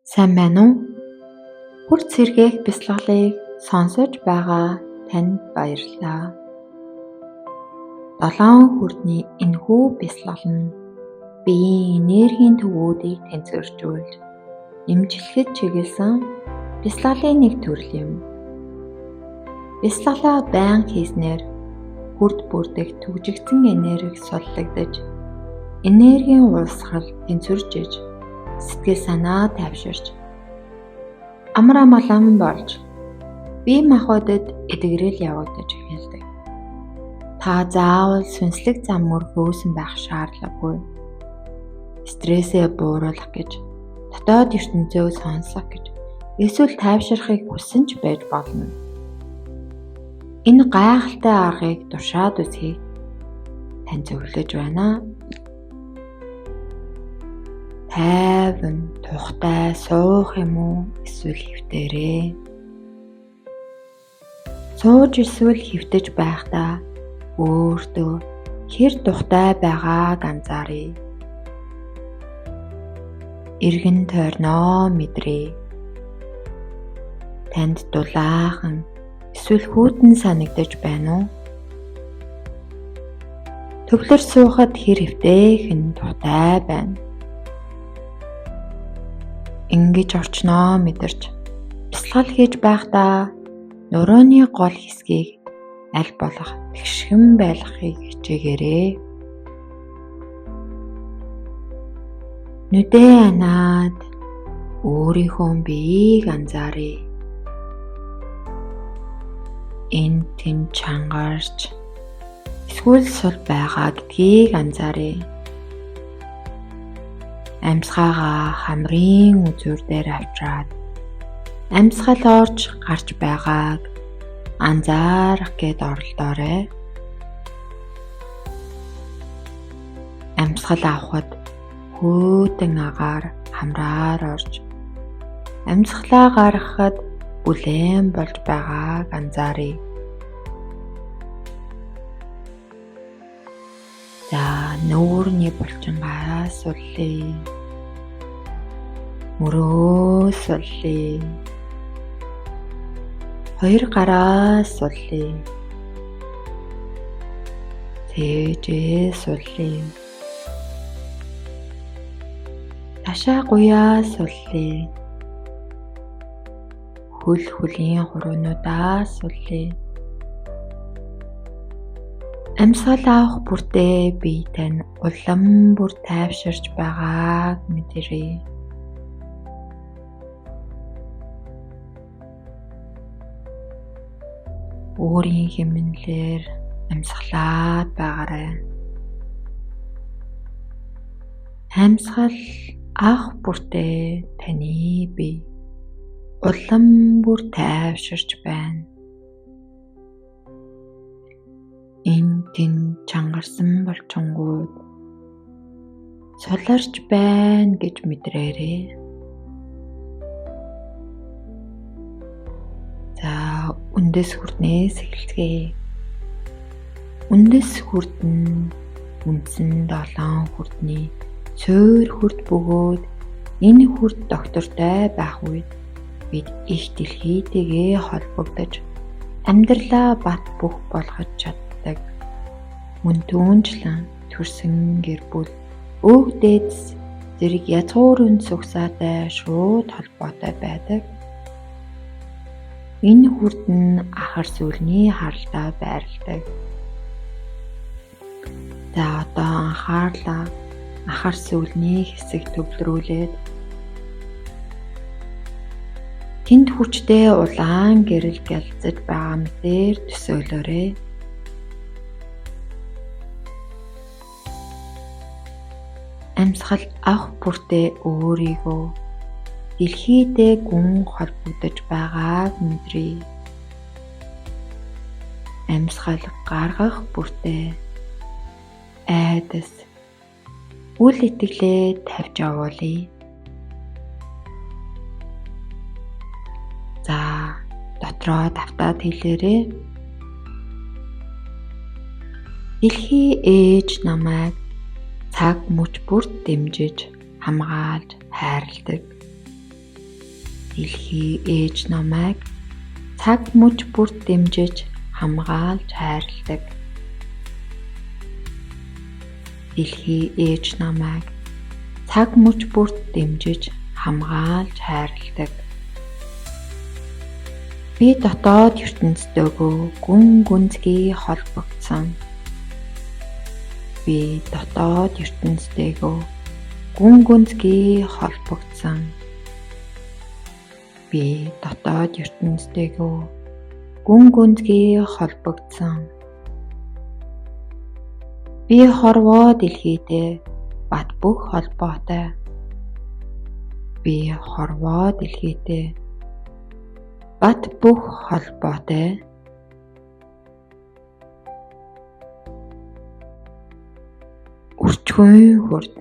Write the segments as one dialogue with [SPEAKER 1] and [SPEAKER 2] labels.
[SPEAKER 1] Сайн байна уу? Хүр цэргээх бяцлаглалыг сонсож байгаа танд баярлалаа. 7 хүрдний энэхүү бяцлал нь биеийн энергийн төвүүдийг тэнцвэржүүлж, эмчлэхэд чиглэсэн бяцлаглалын нэг төрөл юм. Бяцлаглаа байнга хийснээр хүрд бүрдэх түгжигдсэн энерги суллагдаж, энергийн уусгал тэнцвэржиж, сэтгэл санаа тайвширч, амар амгалан болж бие махбодод эдгэрэл явагдаж эхэлдэг. Та заавал сүнслэг зам мөр хөөсөн байх шаардлагагүй. Стрессээ бууруулах гэж, дотоод ертөнцөө сонсох гэж, эсвэл тайвширахыг хүсэн ч байж болно. Энэ гайхалтай аргыг туршаад үзье. Тань зөвлөж байна. Тайван, тухтай суух юм уу? Эсвэл хэвтээрээ. Сууж эсвэл хэвтэж байхдаа өөртөө хэр тухтай байгааг анзааръя. Эргэн тойрноо мэдрээ. Танд дулаахан эсвэл хүйтэн санагдаж байна уу? Төвлөр суухад хэр хэвтээх нь тухтай байна. Ингэж орчноо мэдэрч бяцлал хийж байхдаа нурууны гол хэсгийг аль болох тэгшхэн байлгахыг хичээгээрэй. Нүдээ анаад өөрийнхөө биеийг анзааръя. Энд тэнд чангарч эсвэл сул байгаа гэдгийг анзааръя. Амьсгаагаа хамрын үзүүр дээр авчраад амьсгал орж гарч байгааг анзаарах гээд оролдоорой. Амьсгал авахд хүйтэн агаар хамраар орж, амьсгалаа гаргахад бүлээн болж байгааг анзааръя. Нүүрний булчингаа суллъя. Мөрөө суллъя. Хоёр гараа суллъя. Цээжээ суллъя. Ташаа гуяа суллъя. Хөлийн хуруунуудаа суллъя. Амьсгал авах бүртээ бие тань улам бүр тайвширч байгааг мэдэрье. Өөрийн хэмнэлээр амьсгалаад байгаарай. Амьсгал авах бүртээ таны бие улам бүр тайвширч байна. Энд тэнд чангарсан булчингууд суларч байна гэж мэдрээрэй. Үндэс хүрднээс эхэлцгээе. Үндэс хүрд нь үндсэн 7 хүрдний цөөр хүрд бөгөөд энэ хүрд доктортой байх үед бид их дэлхийтэйгээ холбогдож амьдралаа бат бөх болгож чаддаг. Мөн түүнчлэн төрсөн гэр бүл, өв дээдс зэрэг язгуур үн сугсаатай шууд холбоотой байдаг. Энэ хүрд нь ахар сүүлний харалтаа байрладаг. Одоо анхаарлаа ахар сүүлний хэсэг төвлөрүүлээд тэнд хүчтэй улаан гэрэл гэлзэж байгаа мэтээр төсөөлөөрэй. Амьсгал авах бүртээ өөрийгөө дэлхийдээ гүн холбогдож байгааг мэдрээ. Амьсгал гаргах бүртээ айдас, үл итгэлээ тавьж явуулъя. Дотроо давтаад хэлээрэй. Дэлхий ээж намайг цаг мөч бүрт дэмжиж, хамгаалж, хайрладаг. Дэлхий ээж намайг цаг мөч бүрт дэмжиж хамгаалж хайрладаг. Дэлхий ээж намайг цаг мөч бүрт дэмжиж хамгаалж хайрладаг. Би дотоод ертөнцтэйгөө гүн гүнзгий холбогдсон. Би дотоод ертөнцтэйгөө гүн гүнзгий холбогдсон. Би дотоод ертөнцтэйгөө гүн гүнзгий холбогдсон. Би хорвоо дэлхийдээ бат бүх холбоотой. Би хорвоо дэлхийдээ бат бүх холбоотой. Өрчхүйн хурд.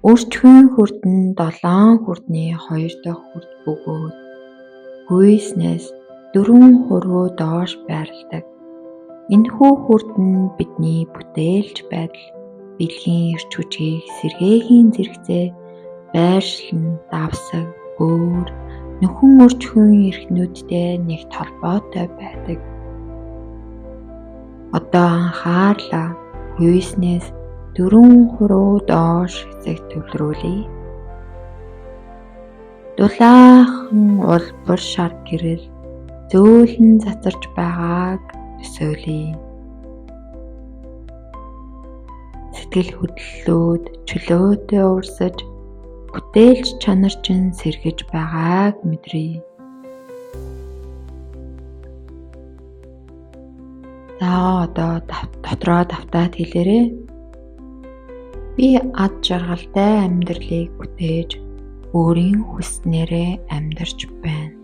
[SPEAKER 1] Өрчхүйн хурд нь 7 хурдны 2 дахь хурд бөгөөд хүйснээс 4 хуруу доош байрладаг. Энэхүү хурд нь бидний бүтээлч байдал, бэлгийн эрч хүчийг сэргээхийн зэрэгцээ, байршлан, давсаг, өөр, нөхөн өрчхүйн эрхнүүдтэй нэгт холбоотой байдаг. Одоо анхаарлаа хүйснээс 4 хуруу доош хэсэг төвлөрүүлье. Дулаахан улбар шар гэрэл зөөлөн цацарч байгааг төсөөлье. Сэтгэл хөдлөлүүд чөлөөтэй урсаж бүтээлч чанар чинь сэргэж байгааг мэдрээ. За одоо дотроо давтаад хэлээрэй. Би ад жаргалтай амьдралыг бүтээж өөрийн хүснээрээ амьдарч байна.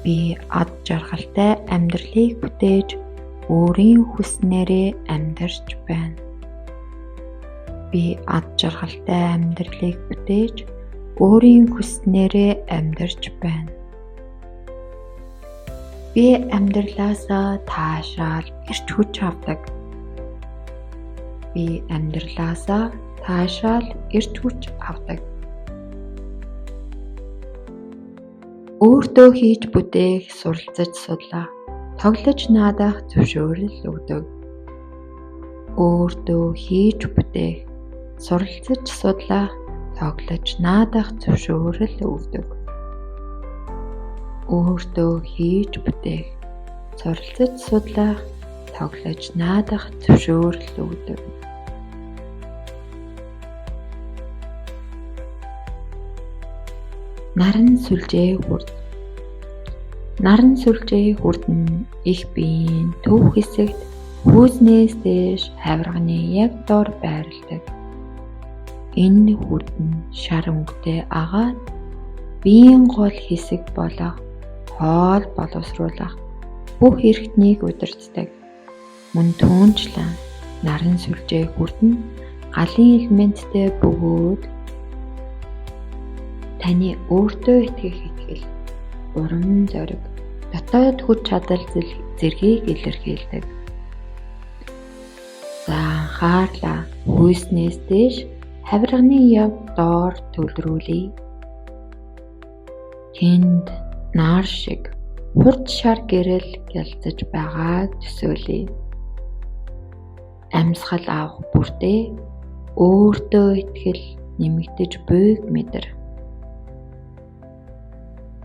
[SPEAKER 1] Би ад жаргалтай амьдралыг бүтээж өөрийн хүснээрээ амьдарч байна. Би ад жаргалтай амьдралыг бүтээж өөрийн хүснээрээ амьдарч байна. Би амьдралаасаа таашаал эрч хүч авдаг. Би амьдралаасаа таашаал эрч хүч авдаг. Өөртөө хийж бүтээх суралцаж судлаа. Тоглож наадах зөвшөөрөл өгдөг. Өөртөө хийж бүтээх суралцаж судлаа. Тоглож наадах зөвшөөрөл өгдөг. Өөртөө хийж бүтээх суралцаж судлаа. Тоглож наадах зөвшөөрөл өгдөг. Наран сүлжээ хурд. Наран сүлжээ хурд нь их биеийн төв хэсэгт хүйснээс дээш хавирганы яг дор байрладаг. Энэ хурд нь шар өнгөтэй агаад биеийн гол хэсэг болох хоол боловсруулах бүх эрхтнийг удирддаг. Мөн түүнчлэн наран сүлжээ хурд нь галын элементтэй бөгөөд таны өөртөө итгэх итгэл, урам зориг, дотоод хүч чадал зэргийг илэрхийлдэг. За анхаарлаа хүйснээс дээш хавирганы яв доор төвлөрүүлье. Тэнд нар шиг хурд шар гэрэл гялцаж байгааг төсөөлье. Амьсгал авах бүртээ өөртөө итгэл нэмэгдэж буйг мэдэр.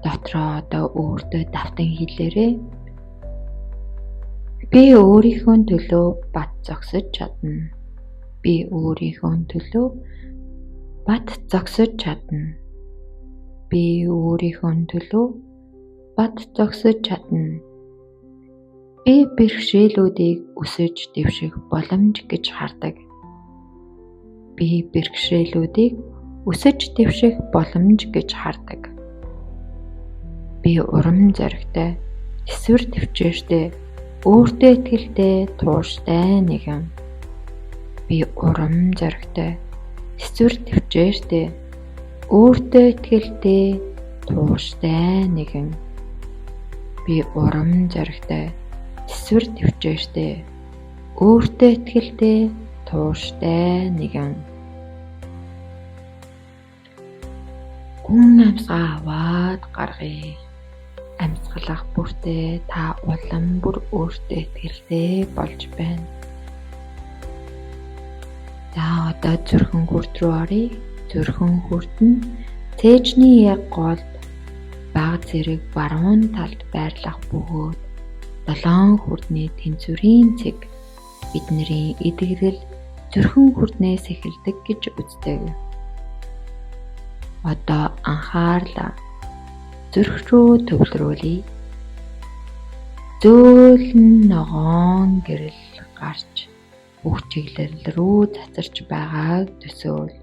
[SPEAKER 1] Дотроо одоо өөртөө давтан хэлээрэй. Би өөрийнхөө төлөө бат зогсож чадна. Би өөрийнхөө төлөө бат зогсож чадна. Би өөрийнхөө төлөө бат зогсож чадна. Би бэрхшээлүүдийг өсөж дэвших боломж гэж хардаг. Би бэрхшээлүүдийг өсөж дэвших боломж гэж хардаг. Би урам зоригтой, эсвэр төвчээртэй, өөртөө итгэлтэй, тууштай нэгэн. Би урам зоригтой, эсвэр төвчээртэй, өөртөө итгэлтэй, тууштай нэгэн. Би урам зоригтой, эсвэр төвчээртэй, өөртөө итгэлтэй, тууштай нэгэн. Гүн амьсгаа аваад гаргая. Амьсгалах бүртээ та улам бүр өөртөө итгэлтэй болж байна. За одоо зүрхэн хүрд рүү оръё. Зүрхэн хүрд нь цээжний яг голд бага зэрэг баруун талд байрлах бөгөөд 7 хүрдний тэнцвэрийн цэг бидний идэгрэл зүрхэн хүрднээс эхэлдэг гэж үздэг. Одоо анхаарлаа зүрх рүү төвлөрүүлье. Зөөлөн ногоон гэрэл гарч бүх чиглэл рүү цацарч байгааг төсөөл.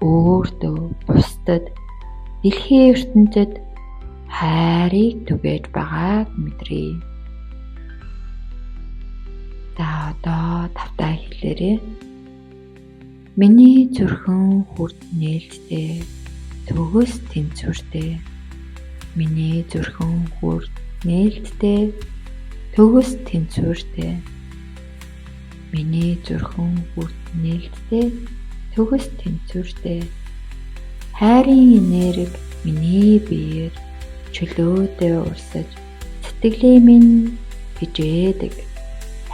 [SPEAKER 1] Өөртөө бусдад дэлхийн ертөнцид хайрыг түгээж байгааг мэдрээ. За одоо тавтаа хэлээрэй. Миний зүрхэн хүрд нээлттэй, төгс тэнцвэртэй. Миний зүрхэн хүрд нээлттэй, төгс тэнцвэртэй. Миний зүрхэн хүрд нээлттэй, төгс тэнцвэртэй. Хайрын энерги миний биеэр чөлөөтэй урсаж сэтгэлээ минь хижээдэг.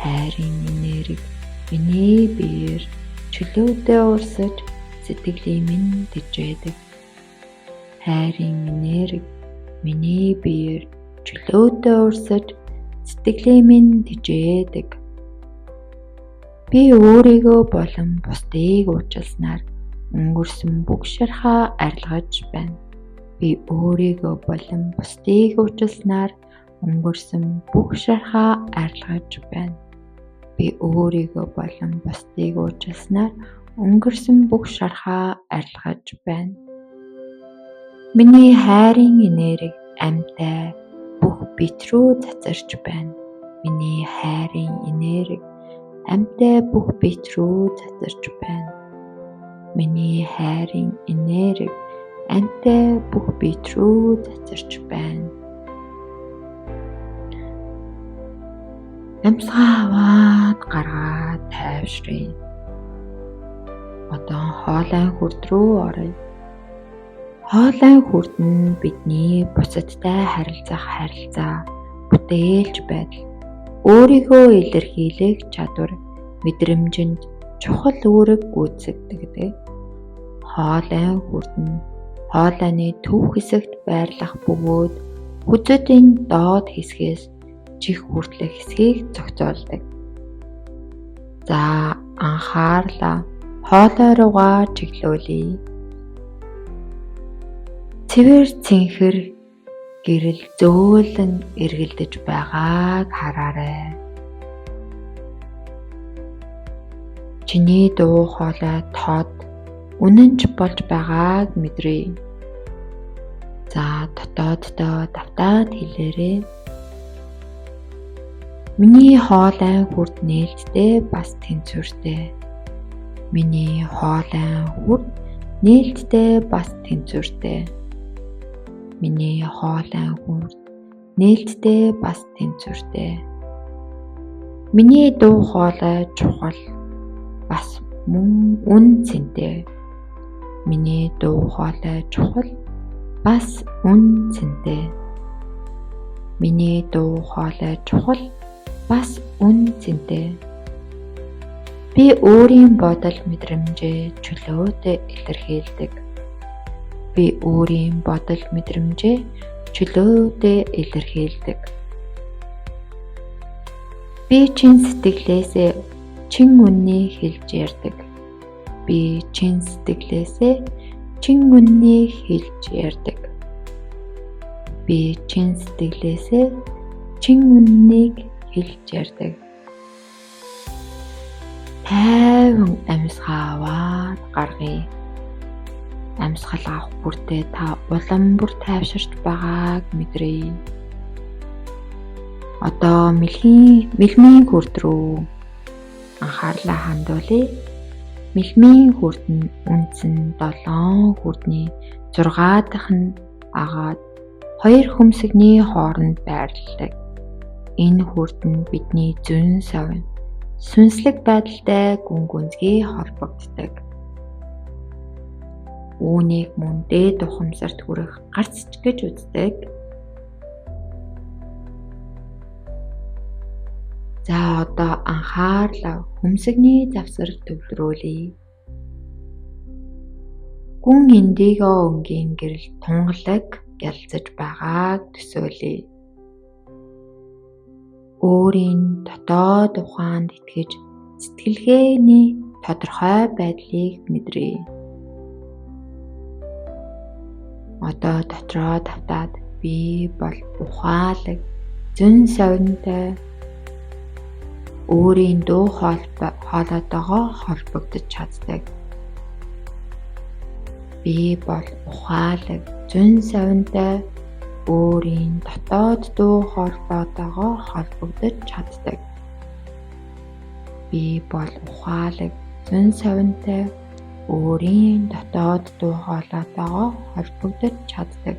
[SPEAKER 1] Хайрын энерги миний биеэр чөлөөтэй урсаж сэтгэлээ минь хижээдэг. Хайрын энерги миний биеэр чөлөөтэй урсаж сэтгэлээ минь хижээдэг. Би өөрийгөө болон бусдыг уучласнаар өнгөрсөн бүх шархаа арилгаж байна. Би өөрийгөө болон бусдыг уучласнаар өнгөрсөн бүх шархаа арилгаж байна. Би өөрийгөө болон бусдыг уучласнаар өнгөрсөн бүх шархаа арилгаж байна. Миний хайрын энерги амьтаа бүх бит рүү цацарч байна. Миний хайрын энерги амьтаа бүх бит рүү цацарч байна. Миний хайрын энерги амьтаа бүх бит рүү цацарч байна. Амьсгаа аваад гаргаад тайвшрая. Одоо хоолой хүрд рүү оръё. Хоолой хүрд нь бидний бусадтай харилцах харилцаа, бүтээлч байдал, өөрийгөө илэрхийлэх чадвар, мэдрэмжинд чухал үүрэг гүйцэтгэдэг. Хоолой хүрд нь хоолойны төв хэсэгт байрлах бөгөөд хүзүүдийн доод хэсгээс чих хүртэлх хэсгийг зохицуулдаг. За анхаарлаа хоолой руугаа чиглүүлье. Цэвэр цэнхэр гэрэл зөөлөн эргэлдэж байгааг хараарай. Чиний дуу хоолой тод үнэнч болж байгааг мэдрээ. За дотооддоо давтаад хэлээрэй. Миний хоолой хүрд нээлттэй бас тэнцвэртэй. Миний хоолой хүрд нээлттэй бас тэнцвэртэй. Миний хоолой хүрд нээлттэй бас тэнцвэртэй. Миний дуу хоолой чухал бас мөн үн цэнтэй. Миний дуу хоолой чухал бас үн цэнтэй. Миний дуу хоолой чухал бас үн цэнтэй. Би өөрийн бодол мэдрэмжээ чөлөөтэй илэрхийлдэг. Би өөрийн бодол мэдрэмжээ чөлөөтэй илэрхийлдэг. Би чин сэтгэлээсээ чин үннийг хэлж ярьдаг. Би чин сэтгэлээсээ чин үннийг хэлж ярьдаг. Би чин сэтгэлээсээ чин үннийг хэлж ярьдаг. Тайван амьсгаа аваад гаргая. Амьсгал авах бүртээ та улам бүр тайвширч байгааг мэдрээ. Одоо мэлмийн хүрд рүү анхаарлаа хандуулъя. Мэлмийн хүрд нь үндсэн 7 хүрдний 6 дахь нь агаад 2 хөмсгний хооронд байрладаг. Энэ хүрд нь бидний зүүн совин сүнслэг байдалтай гүн гүнзгий холбогддог. үүнийг мөн дээд ухамсарт хүрэх гарц гэж үздэг. За одоо анхаарлаа хөмсгний завсар төвлөрүүлье. Гүн индиго өнгийн гэрэл тунгалаг ялцаж байгааг төсөөлье. Өөрийн дотоод ухаанд итгэж сэтгэлгээний тодорхой байдлыг мэдрээ. Одоо дотроо тавтаад би бол ухаалаг, зөн совинтой, өөрийн дуу хоолойгоо холбогдож чаддаг. Би бол ухаалаг, зөн совинтой, өөрийн дотоод дуу хоолойгоо холбогдож чаддаг. Би бол ухаалаг, зөн совинтой, өөрийн дотоод дуу хоолойгоо холбогдож чаддаг.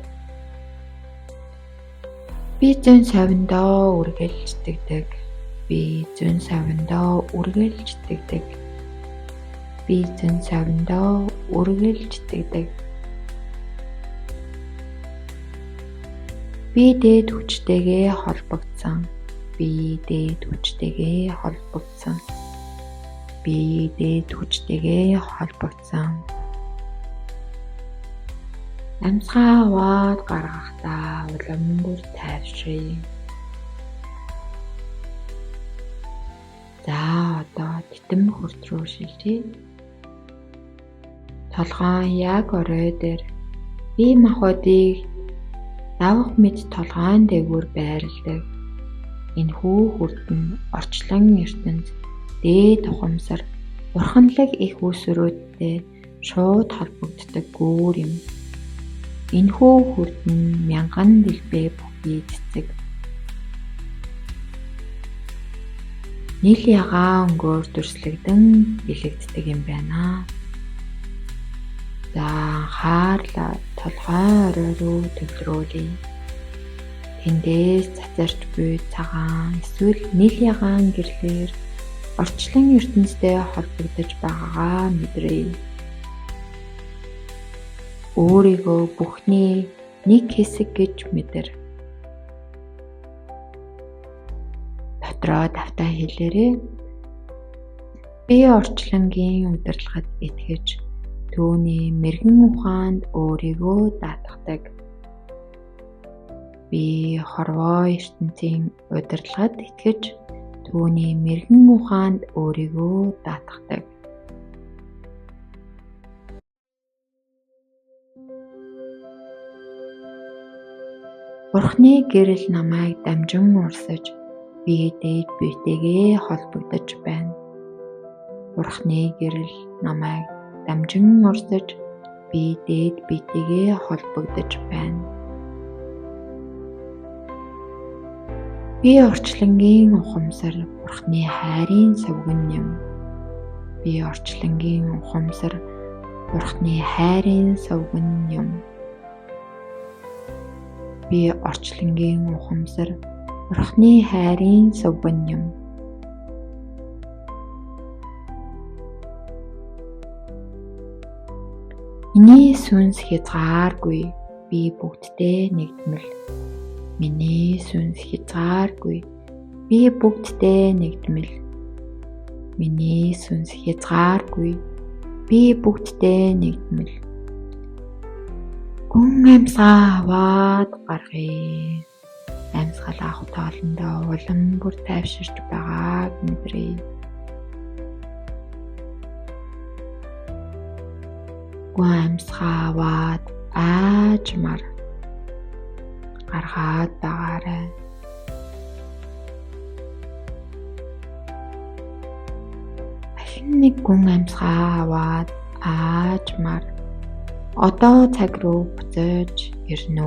[SPEAKER 1] Би зөн совиндоо үргэлждэгдэг. Би зөн совиндоо үргэлждэгдэг. Би зөн совиндоо үргэлждэгдэг. Би дээд хүчтэйгээ холбогдсон. Би дээд хүчтэйгээ холбогдсон. Би дээд хүчтэйгээ холбогдсон. Амьсгаа аваад гаргахдаа улам бүр тайвшръя. За одоо титэм хүрт рүү шилжье. Толгойн яг орой дээр бие махбодыг давах мэд толгойн дээгүүр байрладаг. Энэхүү хүрт нь орчлон ертөнд дээд ухамсар, бурханлаг их үүсвэрүүдтэй шууд холбогддог гүүр юм. Энэхүү хүрт нь мянган дэлбээ бүхий цэцэг. Нийл ягаан өнгөөр дүрслэгдэн бэлэгддэг юм байна. За анхаарлаа толгойн орой руу төвлөрүүлье. Тэндээс цацарч буй цагаан эсвэл нийл ягаан гэрлэр орчлон ертөнцтэй холбогдож байгаагаа мэдрээ. Өөрийгөө бүхний нэг хэсэг гэж мэдэр. Дотроо давтаа хэлээрээ би орчлонгийн удирдлагад итгэж түүний мэргэн ухаанд өөрийгөө даатгадаг. Би хорвоо ертөнцийн удирдлагад итгэж түүний мэргэн ухаанд өөрийгөө даатгадаг. Бурхны гэрэл намайг дамжин урсаж би дээд биетэйгээ холбогдож байна. Бурхны гэрэл намайг дамжин урсаж би дээд биетэйгээ холбогдож байна. Би орчлонгийн ухамсар Бурхны хайрын сувган юм. Би орчлонгийн ухамсар Бурхны хайрын сувган юм. Би орчлонгийн ухамсар Бурхны хайрын сувган юм. Миний сүнс хязгааргүй. Би бүгдтэй нэгдмэл. Миний сүнс хязгааргүй. Би бүгдтэй нэгдмэл. Миний сүнс хязгааргүй. Би бүгдтэй нэгдмэл. Гүн амьсгаа аваад гаргая. Амьсгал авах тоолондоо улам бүр тайвширч байгааг мэдрээ. Гүн амьсгаа аваад аажмаар гаргаад байгаарай. Дахин нэг гүн амьсгаа аваад аажмаар одоо цаг руу буцаж ирнэ.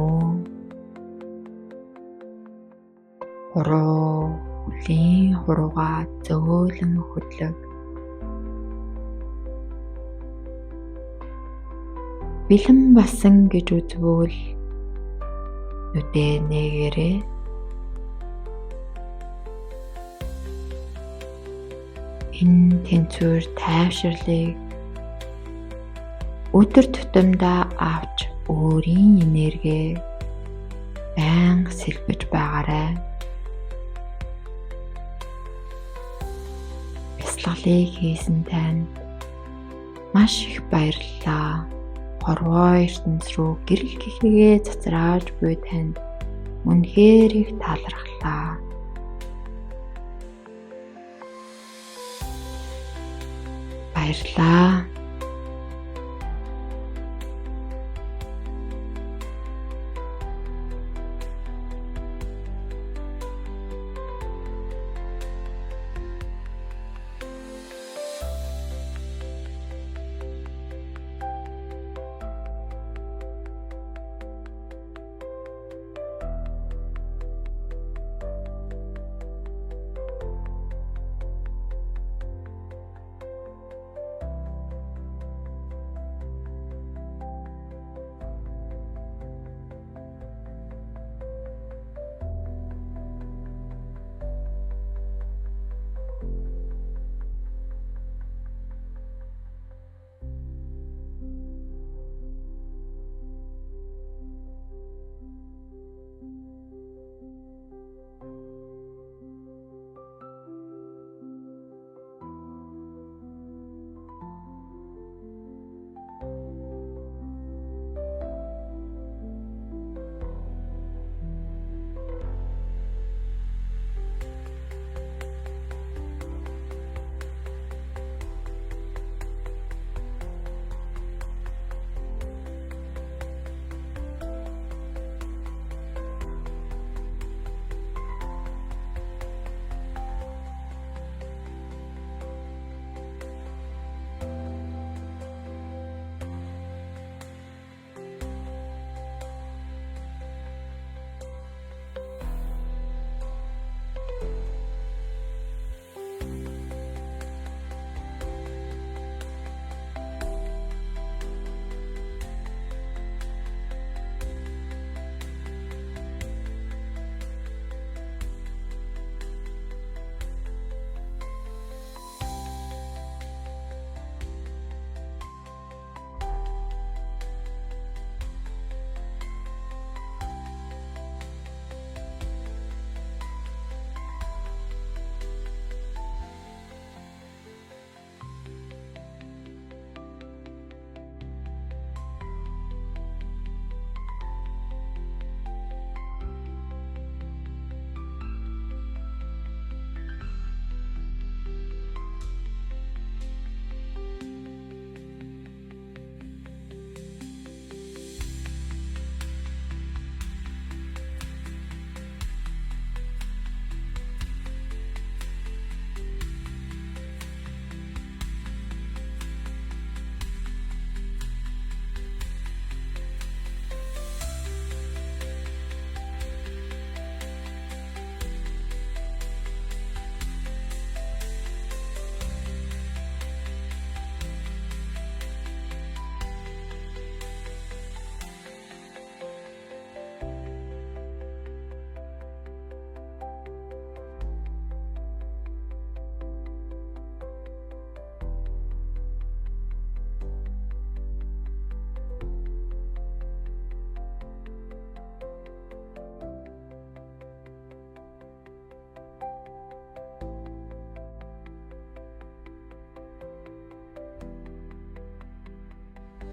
[SPEAKER 1] Хуруу, хүлийн хуруугаа зөөлөн хөдлөг. Бэлэн басан гэж үзвэл нүдээ нээгээрээ. Энэ тэнцвэр тайвширлыг өдөр тутамдаа авч өөрийн энерги байнга сэлбэж байгаарай. Бясалгалыг хийсэн танд маш их баярлалаа. Хорвоо ертөнц рүү гэрэл гэхээгээ цацрааж буй танд үнэхээр их талархлаа. Баярлалаа.